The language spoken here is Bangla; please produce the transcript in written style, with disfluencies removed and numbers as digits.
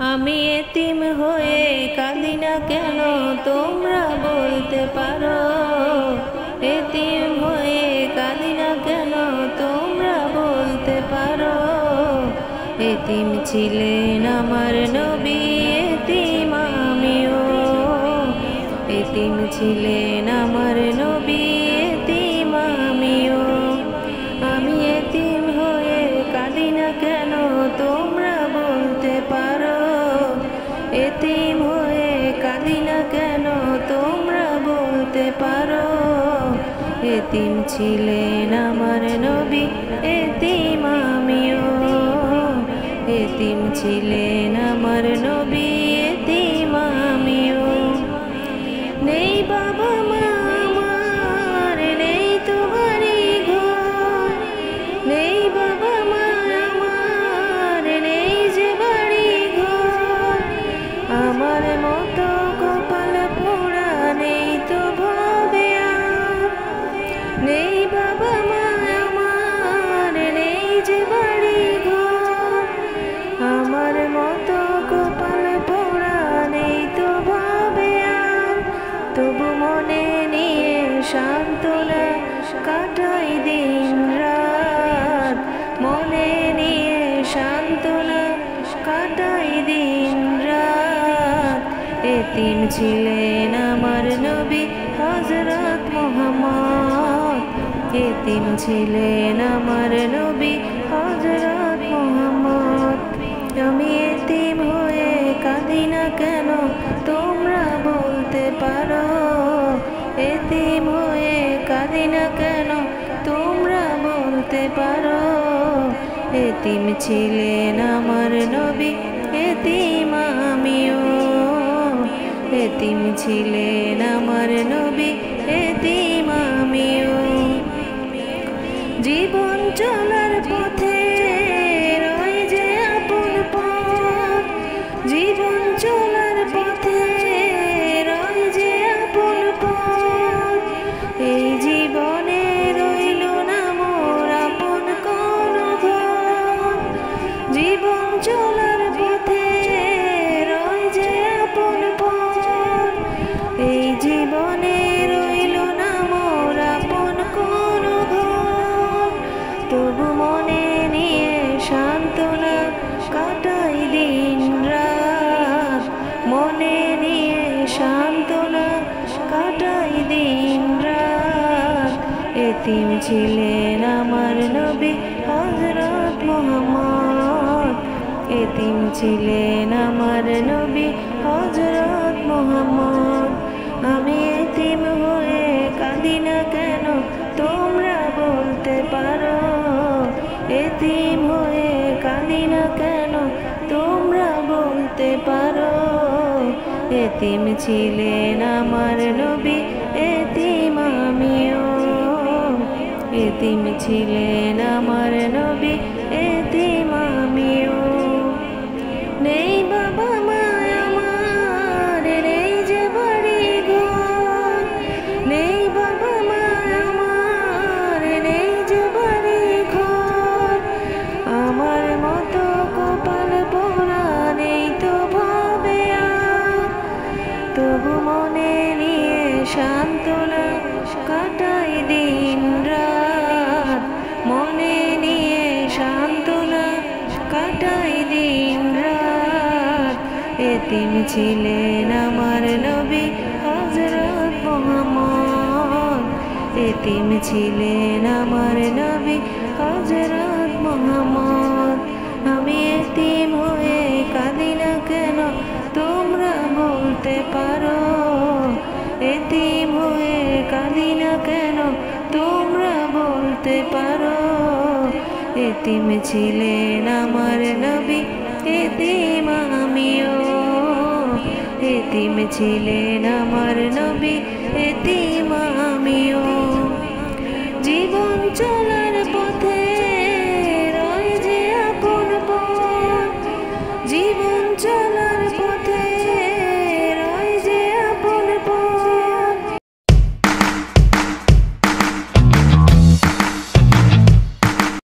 আমি এতিম হয়ে কাঁদি না কেন তোমরা বলতে পারো। এতিম হয়ে কাঁদি না কেন তোমরা বলতে পারো। এতিম ছিলেন আমার নবী, এতিম আমিও। এতিম ছিলেন আমার নবী, এতিম আমিও। আমি এতিম হয়ে কাঁদি না কেন তোমরা বলতে পারো। এতিম হয়ে কাঁদি না কেন তোমরা বলতে পারো। এতিম ছিলেন আমার নবী, এতিম আমিও। এতিম ছিলেন আমার নবী, এতিম আমিও। নেই বাবা মা আমার, নেই তো বাড়ি ঘর। নেই বাবা মা আমার, নেই যে বাড়ি ঘর। আমার মতো কপাল পোড়া নেই তো ভাবে আর। নেই বাবা মা আমার, নেই যে বাড়ি ঘর। আমার মতো কপাল পোড়া নেই তো ভাবে আর। তবু মনে নিয়ে সান্ত্বনা কাটাই দিন রাত। মনে নিয়ে সান্ত্বনা কাটাই দিন রাত। এতিম ছিলেন আমার নবী হযরত মুহাম্মদ। এতিম ছিলেন আমার নবী হযরত মুহাম্মদ। আমি এতিম হয়ে কাঁদি না কেন তোমরা বলতে পারো। এতিম হয়ে কাঁদি না কেন তোমরা বলতে পারো। এতিম ছিলেন আমার নবী, এতিম আমিও। এতিম ছিলেন আমার নবী, এতিম আমিও। জীবন চলার পথে রয় যে আপন পথ। জীবন চলার পথে রয় যে আপন পথ। এই জীবনে রইল না মোর আপন কোনো ঘর। জীবন চলার পথে রয় যে আপন পথ। এই জীবনে রইল না মোর আপন কোনো ঘর। তবু মনে নিয়ে সান্ত্বনা কাটাই দিন রাত। মনে নিয়ে সান্ত্বনা কাটাই দিন রাত। এতিম ছিলেন আমার নবী হযরত মুহাম্মদ। এতিম ছিলেন আমার নবী হযরত মুহাম্মদ। আমি এতিম হয়ে কাঁদি না কেন তোমরা বলতে পারো। এতিম হয়ে কাঁদি না কেন তোমরা বলতে পারো। এতিম ছিলেন আমার নবী, এতিম আমিও। এতিম ছিলেন আমার নবী, এতিম আমিও। নেই বাবা মা আমার, নেই যে বাড়ি ঘর। নেই বাবা মা আমার, নেই যে বাড়ি ঘর। আমার মতো কপাল পোড়া নেই তো ভাবে আর। তবু মনে নিয়ে সান্ত্বনা কাটাই দিন রাত। মনে নিয়ে সান্ত্বনা কাটাই দিন রাত। এতিম ছিলেন আমার নবী হযরত মুহাম্মদ। এতিম ছিলেন আমার নবী হযরত মুহাম্মদ। আমি এতিম হয়ে কাঁদি না কেন তোমরা বলতে পারো। এতিম হয়ে কাঁদি না কেন তোমরা বলতে পারো। এতিম ছিলেন আমার নবী, এতিম আমিও। এতিম ছিলেন আমার নবী, এতিম আমিও।